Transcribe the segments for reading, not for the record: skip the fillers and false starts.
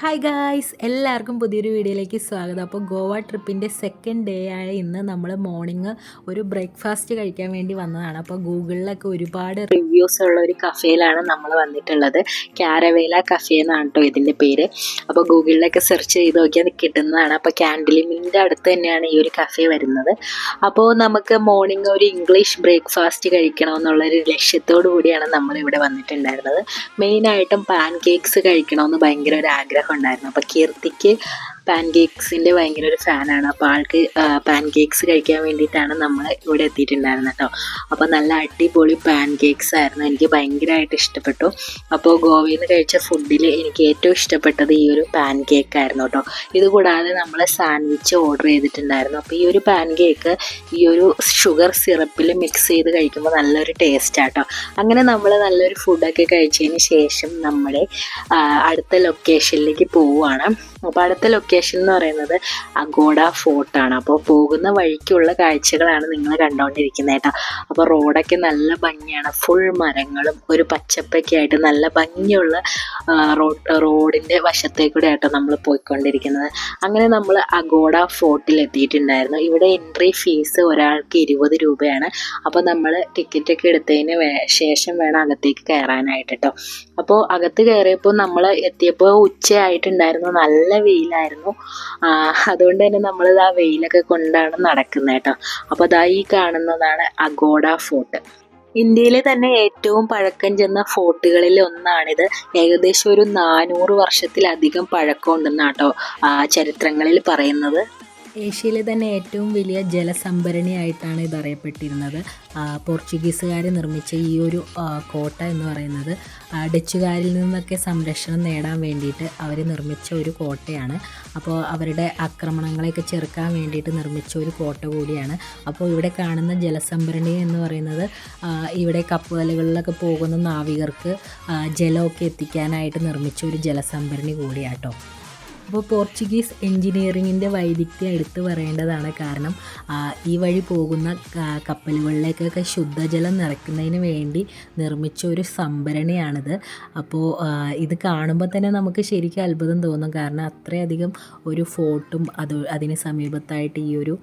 Hi guys, എല്ലാവർക്കും പുതിയൊരു വീഡിയോയിലേക്ക് സ്വാഗതം. അപ്പോൾ ഗോവ ട്രിപ്പിൻ്റെ സെക്കൻഡ് ഡേ ആയ ഇന്ന് നമ്മൾ മോർണിംഗ് ഒരു ബ്രേക്ക്ഫാസ്റ്റ് കഴിക്കാൻ വേണ്ടി വന്നതാണ്. അപ്പോൾ ഗൂഗിളിലൊക്കെ ഒരുപാട് റിവ്യൂസ് ഉള്ള ഒരു കഫേയിലാണ് നമ്മൾ വന്നിട്ടുള്ളത്. കാരവേല കഫേ എന്നാണ് കേട്ടോ ഇതിൻ്റെ പേര്. അപ്പോൾ ഗൂഗിളിലൊക്കെ സെർച്ച് ചെയ്ത് നോക്കിയാൽ കിട്ടുന്നതാണ്. അപ്പോൾ ക്യാൻഡിലിമിൻ്റെ അടുത്ത് തന്നെയാണ് ഈ ഒരു കഫേ വരുന്നത്. അപ്പോൾ നമുക്ക് മോർണിംഗ് ഒരു ഇംഗ്ലീഷ് ബ്രേക്ക്ഫാസ്റ്റ് കഴിക്കണമെന്നുള്ളൊരു ലക്ഷ്യത്തോടു കൂടിയാണ് നമ്മളിവിടെ വന്നിട്ടുണ്ടായിരുന്നത്. മെയിനായിട്ടും പാൻ കേക്ക്സ് കഴിക്കണമെന്ന് ഭയങ്കര ഒരു ആഗ്രഹം ഉണ്ടായിരുന്നു. അപ്പോൾ കീർത്തിക്ക് പാൻ കേക്ക്സിൻ്റെ ഭയങ്കര ഒരു ഫാനാണ്. അപ്പോൾ ആൾക്ക് പാൻ കേക്ക്സ് കഴിക്കാൻ വേണ്ടിയിട്ടാണ് നമ്മൾ ഇവിടെ എത്തിയിട്ടുണ്ടായിരുന്നത് കേട്ടോ. അപ്പോൾ നല്ല അടിപൊളി പാൻ കേക്ക്സ് ആയിരുന്നു, എനിക്ക് ഭയങ്കരമായിട്ട് ഇഷ്ടപ്പെട്ടു. അപ്പോൾ ഗോവയിൽ നിന്ന് കഴിച്ച ഫുഡിൽ എനിക്ക് ഏറ്റവും ഇഷ്ടപ്പെട്ടത് ഈ ഒരു പാൻ കേക്ക് ആയിരുന്നു കേട്ടോ. ഇതുകൂടാതെ നമ്മൾ സാൻഡ്വിച്ച് ഓർഡർ ചെയ്തിട്ടുണ്ടായിരുന്നു. അപ്പോൾ ഈ ഒരു പാൻ കേക്ക് ഈ ഒരു ഷുഗർ സിറപ്പിൽ മിക്സ് ചെയ്ത് കഴിക്കുമ്പോൾ നല്ലൊരു ടേസ്റ്റാട്ടോ. അങ്ങനെ നമ്മൾ നല്ലൊരു ഫുഡൊക്കെ കഴിച്ചതിന് ശേഷം നമ്മുടെ അടുത്ത ലൊക്കേഷനിലേക്ക് പോവുകയാണ്. അപ്പോൾ അടുത്ത ലൊക്കേഷൻ എന്ന് പറയുന്നത് അഗോഡ ഫോർട്ടാണ്. അപ്പോൾ പോകുന്ന വഴിക്കുള്ള കാഴ്ചകളാണ് നിങ്ങൾ കണ്ടുകൊണ്ടിരിക്കുന്നത് കേട്ടോ. അപ്പോൾ റോഡൊക്കെ നല്ല ഭംഗിയാണ്, ഫുൾ മരങ്ങളും ഒരു പച്ചപ്പൊക്കെ ആയിട്ട് നല്ല ഭംഗിയുള്ള റോഡിൻ്റെ വശത്തേക്കൂടെ ആയിട്ടോ നമ്മൾ പോയിക്കൊണ്ടിരിക്കുന്നത്. അങ്ങനെ നമ്മൾ അഗോഡ ഫോർട്ടിൽ എത്തിയിട്ടുണ്ടായിരുന്നു. ഇവിടെ എൻട്രി ഫീസ് ഒരാൾക്ക് 20 രൂപയാണ്. അപ്പോൾ നമ്മൾ ടിക്കറ്റൊക്കെ എടുത്തതിന് ശേഷം വേണം അകത്തേക്ക് കയറാനായിട്ട് കേട്ടോ. അപ്പോൾ അകത്ത് കയറിയപ്പോൾ നമ്മൾ എത്തിയപ്പോൾ ഉച്ചയായിട്ടുണ്ടായിരുന്നു, നല്ല വെയിലായിരുന്നു. അതുകൊണ്ട് തന്നെ നമ്മൾ ആ വെയിലൊക്കെ കൊണ്ടാണ് നടക്കുന്നത് കേട്ടോ. അപ്പോൾ അതാ ഈ കാണുന്നതാണ് അഗോഡ ഫോർട്ട്. ഇന്ത്യയിലെ തന്നെ ഏറ്റവും പഴക്കം ചെന്ന ഫോർട്ടുകളിൽ ഒന്നാണിത്. ഏകദേശം ഒരു 400 വർഷത്തിലധികം പഴക്കമുണ്ടെന്നാണ് കേട്ടോ ചരിത്രങ്ങളിൽ പറയുന്നത്. ഏഷ്യയിലെ തന്നെ ഏറ്റവും വലിയ ജലസംഭരണിയായിട്ടാണ് ഇത് അറിയപ്പെട്ടിരുന്നത്. പോർച്ചുഗീസുകാർ നിർമ്മിച്ച ഈ ഒരു കോട്ട എന്ന് പറയുന്നത് ഡച്ചുകാരിൽ നിന്നൊക്കെ സംരക്ഷണം നേടാൻ വേണ്ടിയിട്ട് അവർ നിർമ്മിച്ച ഒരു കോട്ടയാണ്. അപ്പോൾ അവരുടെ ആക്രമണങ്ങളെയൊക്കെ ചെറുക്കാൻ വേണ്ടിയിട്ട് നിർമ്മിച്ച ഒരു കോട്ട കൂടിയാണ്. അപ്പോൾ ഇവിടെ കാണുന്ന ജലസംഭരണി എന്ന് പറയുന്നത് ഇവിടെ കപ്പലുകളിലൊക്കെ പോകുന്ന നാവികർക്ക് ജലമൊക്കെ എത്തിക്കാനായിട്ട് നിർമ്മിച്ച ഒരു ജലസംഭരണി കൂടിയാട്ടോ. അപ്പോൾ പോർച്ചുഗീസ് എൻജിനീയറിങ്ങിൻ്റെ വൈദഗ്ധ്യം എടുത്തു പറയേണ്ടതാണ്. കാരണം ഈ വഴി പോകുന്ന കപ്പലുകളിലേക്കൊക്കെ ശുദ്ധജലം നിറയ്ക്കുന്നതിന് വേണ്ടി നിർമ്മിച്ച ഒരു സംഭരണിയാണിത്. അപ്പോൾ ഇത് കാണുമ്പോൾ തന്നെ നമുക്ക് ശരിക്കും അത്ഭുതം തോന്നും. കാരണം അത്രയധികം ഒരു ഫോർട്ടും അതിന് സമീപത്തായിട്ട് ഈ ഒരു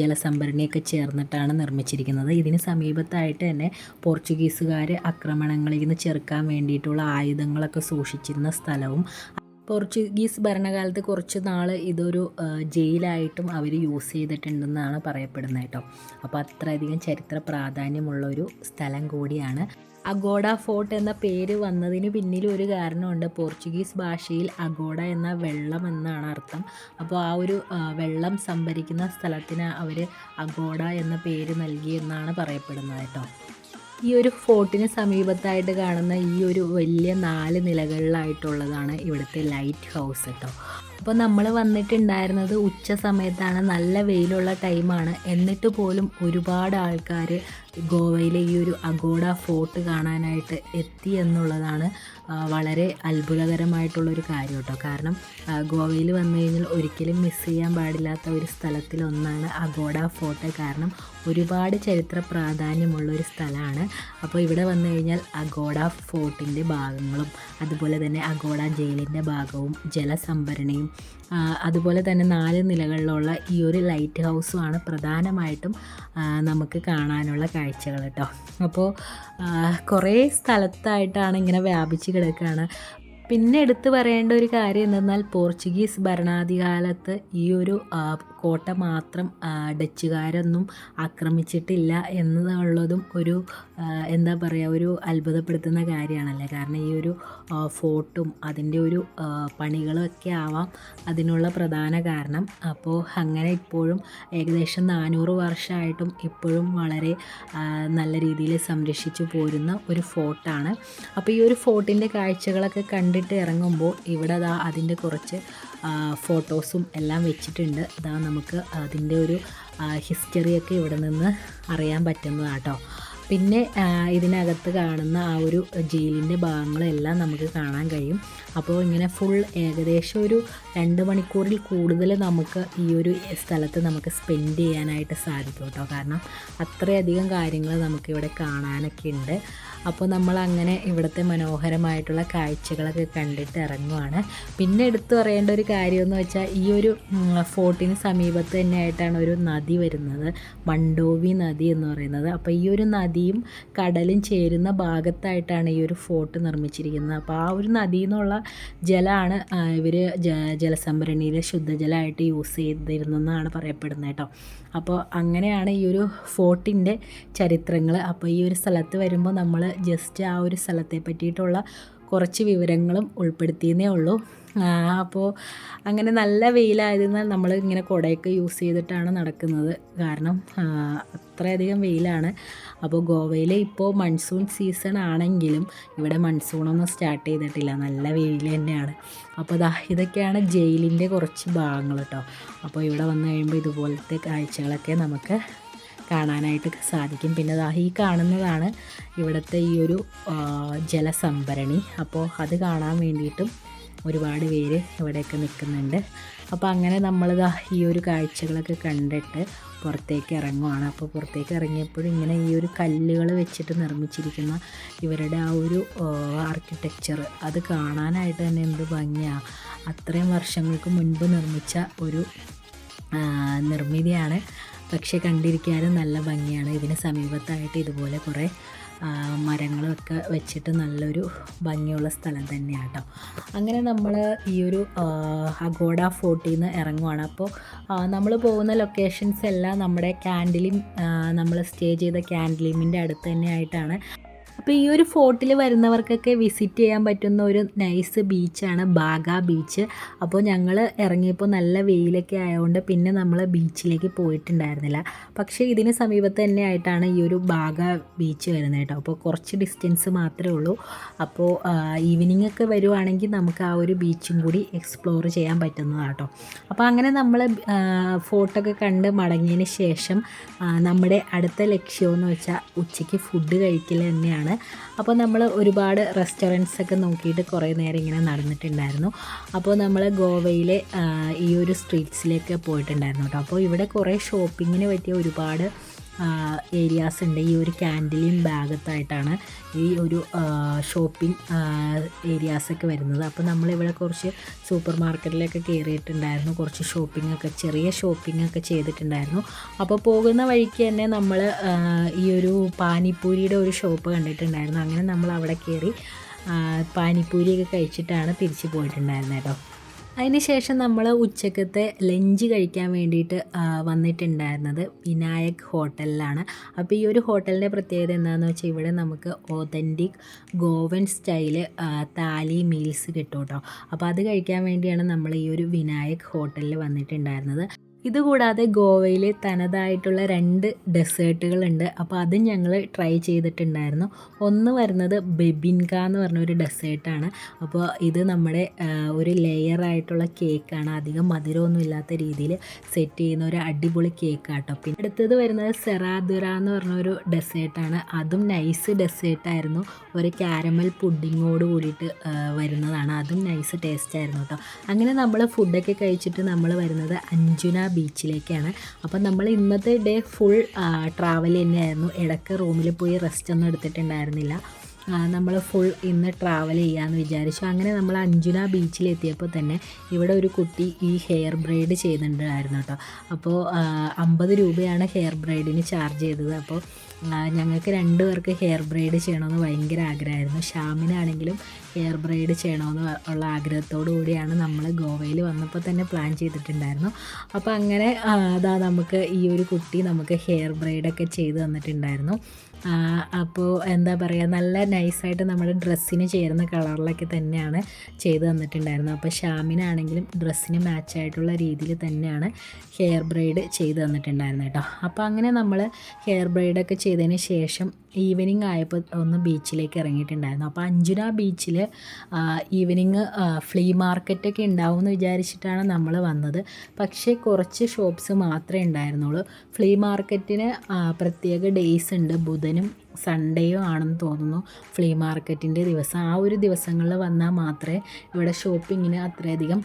ജലസംഭരണിയൊക്കെ ചേർന്നിട്ടാണ് നിർമ്മിച്ചിരിക്കുന്നത്. ഇതിന് സമീപത്തായിട്ട് തന്നെ പോർച്ചുഗീസുകാർ ആക്രമണങ്ങളിൽ നിന്ന് ചെറുക്കാൻ വേണ്ടിയിട്ടുള്ള ആയുധങ്ങളൊക്കെ സൂക്ഷിച്ചിരുന്ന സ്ഥലവും. പോർച്ചുഗീസ് ഭരണകാലത്ത് കുറച്ച് നാൾ ഇതൊരു ജയിലായിട്ടും അവർ യൂസ് ചെയ്തിട്ടുണ്ടെന്നാണ് പറയപ്പെടുന്നത് കേട്ടോ. അപ്പോൾ അത്രയധികം ചരിത്ര പ്രാധാന്യമുള്ളൊരു സ്ഥലം കൂടിയാണ്. അഗോഡ ഫോർട്ട് എന്ന പേര് വന്നതിന് പിന്നിൽ ഒരു കാരണമുണ്ട്. പോർച്ചുഗീസ് ഭാഷയിൽ അഗോഡ എന്ന വെള്ളം എന്നാണ് അർത്ഥം. അപ്പോൾ ആ ഒരു വെള്ളം സംഭരിക്കുന്ന സ്ഥലത്തിന് അവർ അഗോഡ എന്ന പേര് നൽകിയെന്നാണ് പറയപ്പെടുന്നത് കേട്ടോ. ഈ ഒരു ഫോർട്ടിന് സമീപത്തായിട്ട് കാണുന്ന ഈ ഒരു വലിയ 4 നിലകളിലായിട്ടുള്ളതാണ് ഇവിടുത്തെ ലൈറ്റ് ഹൗസ് കേട്ടോ. അപ്പോൾ നമ്മൾ വന്നിട്ടുണ്ടായിരുന്നത് ഉച്ച സമയത്താണ്, നല്ല വെയിലുള്ള ടൈമാണ്. എന്നിട്ട് പോലും ഒരുപാട് ആൾക്കാർ ഗോവയിലെ ഈ ഒരു അഗോഡ ഫോർട്ട് കാണാനായിട്ട് എത്തി എന്നുള്ളതാണ് വളരെ അത്ഭുതകരമായിട്ടുള്ളൊരു കാര്യം കേട്ടോ. കാരണം ഗോവയിൽ വന്നു കഴിഞ്ഞാൽ ഒരിക്കലും മിസ് ചെയ്യാൻ പാടില്ലാത്ത ഒരു സ്ഥലത്തിലൊന്നാണ് അഗോഡ ഫോർട്ട്. കാരണം ഒരുപാട് ചരിത്ര പ്രാധാന്യമുള്ളൊരു സ്ഥലമാണ്. അപ്പോൾ ഇവിടെ വന്നു കഴിഞ്ഞാൽ അഗോഡ ഫോർട്ടിൻ്റെ ഭാഗങ്ങളും അതുപോലെ തന്നെ അഗോഡ ജയിലിൻ്റെ ഭാഗവും ജലസംഭരണിയും അതുപോലെ തന്നെ 4 നിലകളിലുള്ള ഈ ഒരു ലൈറ്റ് ഹൗസുമാണ് പ്രധാനമായിട്ടും നമുക്ക് കാണാനുള്ള കാഴ്ചകൾ കേട്ടോ. അപ്പോൾ കുറേ സ്ഥലത്തായിട്ടാണ് ഇങ്ങനെ വ്യാപിച്ച് കിടക്കുകയാണ്. പിന്നെ എടുത്തു പറയേണ്ട ഒരു കാര്യം എന്തെന്നാൽ പോർച്ചുഗീസ് ഭരണാധികാലത്ത് ഈ ഒരു കോട്ട മാത്രം ഡച്ചുകാരൊന്നും ആക്രമിച്ചിട്ടില്ല എന്നുള്ളതും ഒരു എന്താ പറയുക, ഒരു അത്ഭുതപ്പെടുത്തുന്ന കാര്യമാണല്ലേ. കാരണം ഈ ഒരു ഫോർട്ടും അതിൻ്റെ ഒരു പണികളൊക്കെ ആവാം അതിനുള്ള പ്രധാന കാരണം. അപ്പോൾ അങ്ങനെ ഇപ്പോഴും ഏകദേശം 400 വർഷമായിട്ടും ഇപ്പോഴും വളരെ നല്ല രീതിയിൽ സംരക്ഷിച്ചു പോരുന്ന ഒരു ഫോർട്ടാണ്. അപ്പോൾ ഈ ഒരു ഫോർട്ടിൻ്റെ കാഴ്ചകളൊക്കെ കണ്ടിട്ട് ഇറങ്ങുമ്പോൾ ഇവിടെ അതിൻ്റെ കുറച്ച് ഫോട്ടോസും എല്ലാം വെച്ചിട്ടുണ്ട്. നമുക്ക് അതിൻ്റെ ഒരു ഹിസ്റ്ററിയൊക്കെ ഇവിടെ നിന്ന് അറിയാൻ പറ്റുന്നതാണ് കേട്ടോ. പിന്നെ ഇതിനകത്ത് കാണുന്ന ആ ഒരു ജയിലിൻ്റെ ഭാഗങ്ങളെല്ലാം നമുക്ക് കാണാൻ കഴിയും. അപ്പോൾ ഇങ്ങനെ ഫുൾ ഏകദേശം ഒരു 2 മണിക്കൂറിൽ കൂടുതൽ നമുക്ക് ഈ ഒരു സ്ഥലത്ത് നമുക്ക് സ്പെൻഡ് ചെയ്യാനായിട്ട് സാധിക്കും കേട്ടോ. കാരണം അത്രയധികം കാര്യങ്ങൾ നമുക്കിവിടെ കാണാനൊക്കെ ഉണ്ട്. അപ്പോൾ നമ്മളങ്ങനെ ഇവിടുത്തെ മനോഹരമായിട്ടുള്ള കാഴ്ചകളൊക്കെ കണ്ടിട്ട് ഇറങ്ങുവാണ്. പിന്നെ എടുത്തു പറയേണ്ട ഒരു കാര്യമെന്ന് വെച്ചാൽ ഈ ഒരു ഫോർട്ടിന് സമീപത്ത് തന്നെയായിട്ടാണ് ഒരു നദി വരുന്നത്, മണ്ടോവി നദി എന്ന് പറയുന്നത്. അപ്പോൾ ഈ ഒരു നദിയും കടലും ചേരുന്ന ഭാഗത്തായിട്ടാണ് ഈ ഒരു ഫോർട്ട് നിർമ്മിച്ചിരിക്കുന്നത്. അപ്പോൾ ആ ഒരു നദിയിൽ നിന്നുള്ള ജലമാണ് ഇവർ ജലസംഭരണിയിൽ ശുദ്ധജലമായിട്ട് യൂസ് ചെയ്തിരുന്നെന്നാണ് പറയപ്പെടുന്നത് കേട്ടോ. അപ്പോൾ അങ്ങനെയാണ് ഈ ഒരു ഫോർട്ടിൻ്റെ ചരിത്രങ്ങൾ. അപ്പോൾ ഈ ഒരു സ്ഥലത്ത് വരുമ്പോൾ നമ്മൾ ജസ്റ്റ് ആ ഒരു സ്ഥലത്തെ പറ്റിയിട്ടുള്ള കുറച്ച് വിവരങ്ങളും ഉൾപ്പെടുത്തിയെന്നേ ഉള്ളൂ. അപ്പോൾ അങ്ങനെ നല്ല വെയിലായതിനാൽ നമ്മൾ ഇങ്ങനെ കുടയൊക്കെ യൂസ് ചെയ്തിട്ടാണ് നടക്കുന്നത്. കാരണം അത്രയധികം വെയിലാണ്. അപ്പോൾ ഗോവയിൽ ഇപ്പോൾ മൺസൂൺ സീസൺ ആണെങ്കിലും ഇവിടെ മൺസൂണൊന്നും സ്റ്റാർട്ട് ചെയ്തിട്ടില്ല, നല്ല വെയിൽ തന്നെയാണ്. അപ്പോൾ ഇതൊക്കെയാണ് ജയിലിൻ്റെ കുറച്ച് ഭാഗങ്ങൾ കേട്ടോ. അപ്പോൾ ഇവിടെ വന്നു കഴിയുമ്പോൾ ഇതുപോലത്തെ കാഴ്ചകളൊക്കെ നമുക്ക് കാണാനായിട്ട് സാധിക്കും. പിന്നെ ഈ കാണുന്നതാണ് ഇവിടുത്തെ ഈ ഒരു ജലസംഭരണി. അപ്പോൾ അത് കാണാൻ വേണ്ടിയിട്ടും ഒരുപാട് പേര് ഇവിടെയൊക്കെ നിൽക്കുന്നുണ്ട്. അപ്പോൾ അങ്ങനെ നമ്മളിതാ ഈ ഒരു കാഴ്ചകളൊക്കെ കണ്ടിട്ട് പുറത്തേക്ക് ഇറങ്ങുവാണ്. അപ്പോൾ പുറത്തേക്ക് ഇറങ്ങിയപ്പോഴും ഇങ്ങനെ ഈ ഒരു കല്ലുകൾ വെച്ചിട്ട് നിർമ്മിച്ചിരിക്കുന്ന ഇവരുടെ ആ ഒരു ആർക്കിടെക്ചർ അത് കാണാനായിട്ട് തന്നെ എന്ത് ഭംഗിയാണ്. അത്രയും വർഷങ്ങൾക്ക് മുൻപ് നിർമ്മിച്ച ഒരു നിർമ്മിതിയാണ്. പക്ഷേ കണ്ടിരിക്കാനും നല്ല ഭംഗിയാണ്. ഇതിന് സമീപത്തായിട്ട് ഇതുപോലെ കുറേ മരങ്ങളൊക്കെ വെച്ചിട്ട് നല്ലൊരു ഭംഗിയുള്ള സ്ഥലം തന്നെയാണ് കേട്ടോ. അങ്ങനെ നമ്മൾ ഈ ഒരു അഗോഡ ഫോർട്ടിൽ നിന്ന് ഇറങ്ങുവാണ്. അപ്പോൾ നമ്മൾ പോകുന്ന ലൊക്കേഷൻസ് എല്ലാം നമ്മുടെ ക്യാൻഡിലിം, നമ്മൾ സ്റ്റേ ചെയ്ത ക്യാൻഡിലിമിൻ്റെ അടുത്ത് തന്നെയായിട്ടാണ്. അപ്പോൾ ഈ ഒരു ഫോർട്ടിൽ വരുന്നവർക്കൊക്കെ വിസിറ്റ് ചെയ്യാൻ പറ്റുന്ന ഒരു നൈസ് ബീച്ചാണ് ബാഗ ബീച്ച്. അപ്പോൾ ഞങ്ങൾ ഇറങ്ങിയപ്പോൾ നല്ല വെയിലൊക്കെ ആയതുകൊണ്ട് പിന്നെ നമ്മൾ ബീച്ചിലേക്ക് പോയിട്ടുണ്ടായിരുന്നില്ല. പക്ഷേ ഇതിന് സമീപത്ത് തന്നെ ആയിട്ടാണ് ഈ ഒരു ബാഗ ബീച്ച് വരുന്നത് കേട്ടോ. അപ്പോൾ കുറച്ച് ഡിസ്റ്റൻസ് മാത്രമേ ഉള്ളൂ. അപ്പോൾ ഈവനിങ് ഒക്കെ വരുവാണെങ്കിൽ നമുക്ക് ആ ഒരു ബീച്ചും കൂടി എക്സ്പ്ലോർ ചെയ്യാൻ പറ്റുന്നതാണ് കേട്ടോ. അപ്പോൾ അങ്ങനെ നമ്മൾ ഫോർട്ടൊക്കെ കണ്ട് മടങ്ങിയതിന് ശേഷം നമ്മുടെ അടുത്ത ലക്ഷ്യമെന്ന് വെച്ചാൽ ഉച്ചയ്ക്ക് ഫുഡ് കഴിക്കൽ തന്നെയാണ്. അപ്പോൾ നമ്മൾ ഒരുപാട് റെസ്റ്റോറൻറ്റ്സ് ഒക്കെ നോക്കിയിട്ട് കുറേ നേരം ഇങ്ങനെ നടന്നിട്ടുണ്ടായിരുന്നു. അപ്പോൾ നമ്മൾ ഗോവയിലെ ഈ ഒരു സ്ട്രീറ്റ്സിലേക്ക് പോയിട്ടുണ്ടായിരുന്നു കേട്ടോ. അപ്പോൾ ഇവിടെ കുറേ ഷോപ്പിങ്ങിന് പറ്റിയ ഒരുപാട് ഏരിയാസ് ഉണ്ട്. ഈ ഒരു ക്യാൻഡിലിം ഭാഗത്തായിട്ടാണ് ഈ ഒരു ഷോപ്പിംഗ് ഏരിയാസൊക്കെ വരുന്നത്. അപ്പോൾ നമ്മളിവിടെ കുറച്ച് സൂപ്പർ മാർക്കറ്റിലൊക്കെ കയറിയിട്ടുണ്ടായിരുന്നു, കുറച്ച് ചെറിയ ഷോപ്പിങ്ങൊക്കെ ചെയ്തിട്ടുണ്ടായിരുന്നു. അപ്പോൾ പോകുന്ന വഴിക്ക് തന്നെ നമ്മൾ ഈ ഒരു പാനിപ്പൂരിയുടെ ഒരു ഷോപ്പ് കണ്ടിട്ടുണ്ടായിരുന്നു. അങ്ങനെ നമ്മൾ അവിടെ കയറി പാനിപ്പൂരിയൊക്കെ കഴിച്ചിട്ടാണ് തിരിച്ച് പോയിട്ടുണ്ടായിരുന്നത് കേട്ടോ. അതിന് ശേഷം നമ്മൾ ഉച്ചക്കത്തെ ലഞ്ച് കഴിക്കാൻ വേണ്ടിയിട്ട് വന്നിട്ടുണ്ടായിരുന്നത് വിനായക് ഹോട്ടലിലാണ്. അപ്പോൾ ഈ ഒരു ഹോട്ടലിൻ്റെ പ്രത്യേകത എന്താണെന്ന് വെച്ചാൽ ഇവിടെ നമുക്ക് ഓതൻറ്റിക് ഗോവൻ സ്റ്റൈല് താലി മീൽസ് കിട്ടും കേട്ടോ. അപ്പോൾ അത് കഴിക്കാൻ വേണ്ടിയാണ് നമ്മൾ ഈ ഒരു വിനായക് ഹോട്ടലിൽ വന്നിട്ടുണ്ടായിരുന്നത്. ഇതുകൂടാതെ ഗോവയിൽ തനതായിട്ടുള്ള 2 ഡെസേർട്ടുകളുണ്ട്. അപ്പോൾ അതും ഞങ്ങൾ ട്രൈ ചെയ്തിട്ടുണ്ടായിരുന്നു. ഒന്ന് വരുന്നത് ബെബിൻക എന്ന് പറഞ്ഞൊരു ഡെസേർട്ടാണ്. അപ്പോൾ ഇത് നമ്മുടെ ഒരു ലെയറായിട്ടുള്ള കേക്കാണ്. അധികം മധുരമൊന്നും ഇല്ലാത്ത രീതിയിൽ സെറ്റ് ചെയ്യുന്ന ഒരു അടിപൊളി കേക്കാട്ടോ. പിന്നെ അടുത്തത് വരുന്നത് സെറാദുറ എന്ന് പറഞ്ഞൊരു ഡെസേർട്ടാണ്. അതും നൈസ് ഡെസേർട്ടായിരുന്നു. ഒരു കാരമൽ പുഡിങ്ങോട് കൂടിയിട്ട് വരുന്നതാണ്. അതും നൈസ് ടേസ്റ്റായിരുന്നു കേട്ടോ. അങ്ങനെ നമ്മൾ ഫുഡൊക്കെ കഴിച്ചിട്ട് നമ്മൾ വരുന്നത് അഞ്ജുന ബീച്ചിലേക്കാണ്. അപ്പം നമ്മൾ ഇന്നത്തെ ഡേ ഫുൾ ട്രാവൽ തന്നെയായിരുന്നു. ഇടയ്ക്ക് റൂമിൽ പോയി റെസ്റ്റ് ഒന്നും എടുത്തിട്ടുണ്ടായിരുന്നില്ല. നമ്മൾ ഫുൾ ഇന്ന് ട്രാവൽ ചെയ്യാമെന്ന് വിചാരിച്ചു. അങ്ങനെ നമ്മൾ അഞ്ജുന ബീച്ചിലെത്തിയപ്പോൾ തന്നെ ഇവിടെ ഒരു കുട്ടി ഈ ഹെയർ ബ്രെയ്ഡ് ചെയ്യുന്നുണ്ടായിരുന്നു കേട്ടോ. അപ്പോൾ 50 രൂപയാണ് ഹെയർ ബ്രെയ്ഡിന് ചാർജ് ചെയ്തത്. അപ്പോൾ ഞങ്ങൾക്ക് 2 പേർക്ക് ഹെയർ ബ്രെയ്ഡ് ചെയ്യണമെന്ന് ഭയങ്കര ആഗ്രഹമായിരുന്നു. ഷാമിനാണെങ്കിലും ഹെയർ ബ്രെയ്ഡ് ചെയ്യണമെന്ന് ഉള്ള ആഗ്രഹത്തോടു കൂടിയാണ് നമ്മൾ ഗോവയിൽ വന്നപ്പോൾ തന്നെ പ്ലാൻ ചെയ്തിട്ടുണ്ടായിരുന്നു. അപ്പോൾ അങ്ങനെ നമുക്ക് ഈ ഒരു കുട്ടി നമുക്ക് ഹെയർ ബ്രെയ്ഡൊക്കെ ചെയ്ത് തന്നിട്ടുണ്ടായിരുന്നു. അപ്പോൾ എന്താ പറയുക, നല്ല നൈസായിട്ട് നമ്മുടെ ഡ്രസ്സിന് ചേരുന്ന കളറിലൊക്കെ തന്നെയാണ് ചെയ്ത് തന്നിട്ടുണ്ടായിരുന്നത്. അപ്പോൾ ഷാമിനാണെങ്കിലും ഡ്രസ്സിന് മാച്ചായിട്ടുള്ള രീതിയിൽ തന്നെയാണ് ഹെയർ ബ്രെയ്ഡ് ചെയ്ത് തന്നിട്ടുണ്ടായിരുന്നത് കേട്ടോ. അപ്പോൾ അങ്ങനെ നമ്മൾ ഹെയർ ബ്രെയ്ഡൊക്കെ ചെയ്തതിന് ശേഷം ഈവനിങ് ആയപ്പോൾ ഒന്ന് ബീച്ചിലേക്ക് ഇറങ്ങിയിട്ടുണ്ടായിരുന്നു. അപ്പോൾ അഞ്ജുന ബീച്ചിൽ ഈവനിങ് ഫ്ലീ മാർക്കറ്റൊക്കെ ഉണ്ടാവുമെന്ന് വിചാരിച്ചിട്ടാണ് നമ്മൾ വന്നത്. പക്ഷേ കുറച്ച് ഷോപ്സ് മാത്രമേ ഉണ്ടായിരുന്നുള്ളൂ. ഫ്ലീ മാർക്കറ്റിന് പ്രത്യേക ഡേയ്സ് ഉണ്ട്. ബുധനും സൺഡേയും ആണെന്ന് തോന്നുന്നു ഫ്ലീ മാർക്കറ്റിൻ്റെ ദിവസം. ആ ഒരു ദിവസങ്ങളിൽ വന്നാൽ മാത്രമേ ഇവിടെ ഷോപ്പിങ്ങിന് അത്രയധികം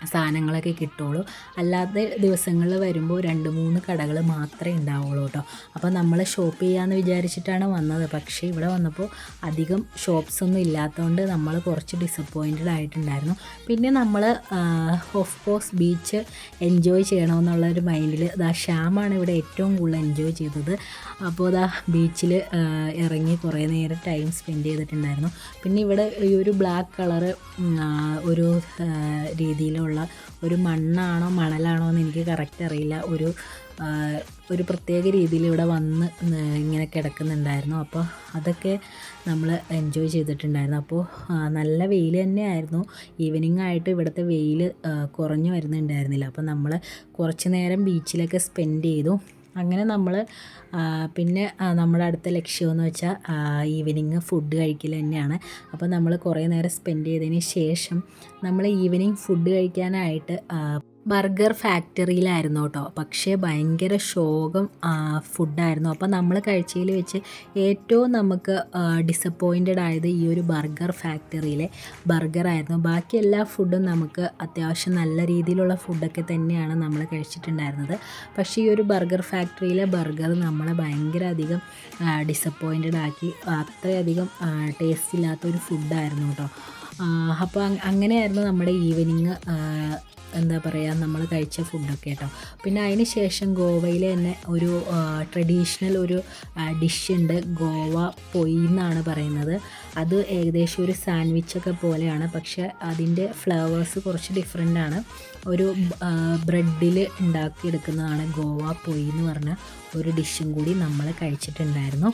സാധനങ്ങളൊക്കെ കിട്ടുള്ളൂ. അല്ലാത്ത ദിവസങ്ങളിൽ വരുമ്പോൾ 2-3 കടകൾ മാത്രമേ ഉണ്ടാവുള്ളൂ കേട്ടോ. അപ്പോൾ നമ്മൾ ഷോപ്പ് ചെയ്യാമെന്ന് വിചാരിച്ചിട്ടാണ് വന്നത്. പക്ഷേ ഇവിടെ വന്നപ്പോൾ അധികം ഷോപ്സ് ഒന്നും ഇല്ലാത്തതുകൊണ്ട് നമ്മൾ കുറച്ച് ഡിസപ്പോയിൻറ്റഡ് ആയിട്ടുണ്ടായിരുന്നു. പിന്നെ നമ്മൾ ഓഫ് കോഴ്സ് ബീച്ച് എൻജോയ് ചെയ്യണമെന്നുള്ളൊരു മൈൻഡിൽ ശ്യാമാണ് ഇവിടെ ഏറ്റവും കൂടുതൽ എൻജോയ് ചെയ്തത്. അപ്പോൾ ബീച്ചിൽ ഇറങ്ങി കുറേ നേരം ടൈം സ്പെൻഡ് ചെയ്തിട്ടുണ്ടായിരുന്നു. പിന്നെ ഇവിടെ ഈ ഒരു ബ്ലാക്ക് കളറ് ഒരു രീതിയിലുള്ള ഒരു മണ്ണാണോ മണലാണോ എന്ന് എനിക്ക് കറക്റ്റ് അറിയില്ല. ഒരു പ്രത്യേക രീതിയിൽ ഇവിടെ വന്ന് ഇങ്ങനെ കിടക്കുന്നുണ്ടായിരുന്നു. അപ്പോൾ അതൊക്കെ നമ്മൾ എൻജോയ് ചെയ്തിട്ടുണ്ടായിരുന്നു. അപ്പോൾ നല്ല വെയിൽ തന്നെയായിരുന്നു. ഈവനിങ് ആയിട്ട് ഇവിടുത്തെ വെയിൽ കുറഞ്ഞു വരുന്നുണ്ടായിരുന്നില്ല. അപ്പോൾ നമ്മൾ കുറച്ച് നേരം ബീച്ചിലൊക്കെ സ്പെൻഡ് ചെയ്തു. അങ്ങനെ നമ്മൾ പിന്നെ നമ്മുടെ അടുത്ത ലക്ഷ്യമെന്ന് വെച്ചാൽ ഈവനിങ് ഫുഡ് കഴിക്കൽ തന്നെയാണ്. അപ്പോൾ നമ്മൾ കുറേ നേരം സ്പെൻഡ് ചെയ്തതിന് ശേഷം നമ്മൾ ഈവനിങ് ഫുഡ് കഴിക്കാനായിട്ട് ബർഗർ ഫാക്ടറിയിലായിരുന്നു കേട്ടോ. പക്ഷേ ഭയങ്കര ശോകം ഫുഡായിരുന്നു. അപ്പോൾ നമ്മൾ കഴിച്ചതിൽ വെച്ച് ഏറ്റവും നമുക്ക് ഡിസപ്പോയിൻറ്റഡ് ആയത് ഈ ഒരു ബർഗർ ഫാക്ടറിയിലെ ബർഗറായിരുന്നു. ബാക്കി എല്ലാ ഫുഡും നമുക്ക് അത്യാവശ്യം നല്ല രീതിയിലുള്ള ഫുഡൊക്കെ തന്നെയാണ് നമ്മൾ കഴിച്ചിട്ടുണ്ടായിരുന്നത്. പക്ഷേ ഈ ഒരു ബർഗർ ഫാക്ടറിയിലെ ബർഗർ നമ്മളെ ഭയങ്കര അധികം ഡിസപ്പോയിൻറ്റഡ് ആക്കി. അത്രയധികം ടേസ്റ്റ് ഇല്ലാത്തൊരു ഫുഡായിരുന്നു കേട്ടോ. അപ്പോൾ അങ്ങനെയായിരുന്നു നമ്മുടെ ഈവനിങ് എന്താ പറയുക നമ്മൾ കഴിച്ച ഫുഡൊക്കെ കേട്ടോ. പിന്നെ അതിന് ശേഷം ഗോവയിൽ തന്നെ ഒരു ട്രഡീഷണൽ ഒരു ഡിഷുണ്ട്. ഗോവ പൊയി എന്നാണ് പറയുന്നത്. അത് ഏകദേശം ഒരു സാൻഡ്വിച്ചൊക്കെ പോലെയാണ്. പക്ഷേ അതിൻ്റെ ഫ്ലേവേഴ്സ് കുറച്ച് ഡിഫറെൻ്റ് ആണ്. ഒരു ബ്രെഡിൽ ഉണ്ടാക്കിയെടുക്കുന്നതാണ് ഗോവ പൊയി എന്ന് പറഞ്ഞ ഒരു ഡിഷും കൂടി നമ്മൾ കഴിച്ചിട്ടുണ്ടായിരുന്നു.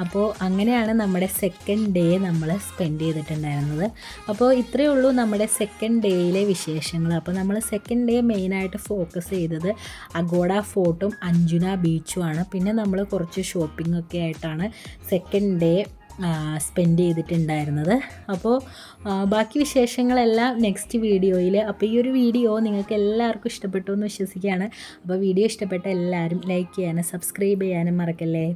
അപ്പോൾ അങ്ങനെയാണ് നമ്മുടെ സെക്കൻഡ് ഡേ നമ്മൾ സ്പെൻഡ് ചെയ്തിട്ടുണ്ടായിരുന്നത്. അപ്പോൾ ഇത്രയേ ഉള്ളൂ നമ്മുടെ സെക്കൻഡ് ഡേയിലെ വിശേഷങ്ങൾ. അപ്പോൾ നമ്മൾ സെക്കൻഡ് ഡേ മെയിനായിട്ട് ഫോക്കസ് ചെയ്തത് അഗോഡ ഫോർട്ടും അഞ്ജുന ബീച്ചുമാണ്. പിന്നെ നമ്മൾ കുറച്ച് ഷോപ്പിംഗ് ഒക്കെ ആയിട്ടാണ് സെക്കൻഡ് ഡേ സ്പെൻഡ് ചെയ്തിട്ടുണ്ടായിരുന്നത്. അപ്പോൾ ബാക്കി വിശേഷങ്ങളെല്ലാം നെക്സ്റ്റ് വീഡിയോയിൽ. അപ്പോൾ ഈ ഒരു വീഡിയോ നിങ്ങൾക്ക് എല്ലാവർക്കും ഇഷ്ടപ്പെട്ടു എന്ന് വിശ്വസിക്കുകയാണ്. അപ്പോൾ വീഡിയോ ഇഷ്ടപ്പെട്ട എല്ലാവരും ലൈക്ക് ചെയ്യാനും സബ്സ്ക്രൈബ് ചെയ്യാനും മറക്കല്ലേ.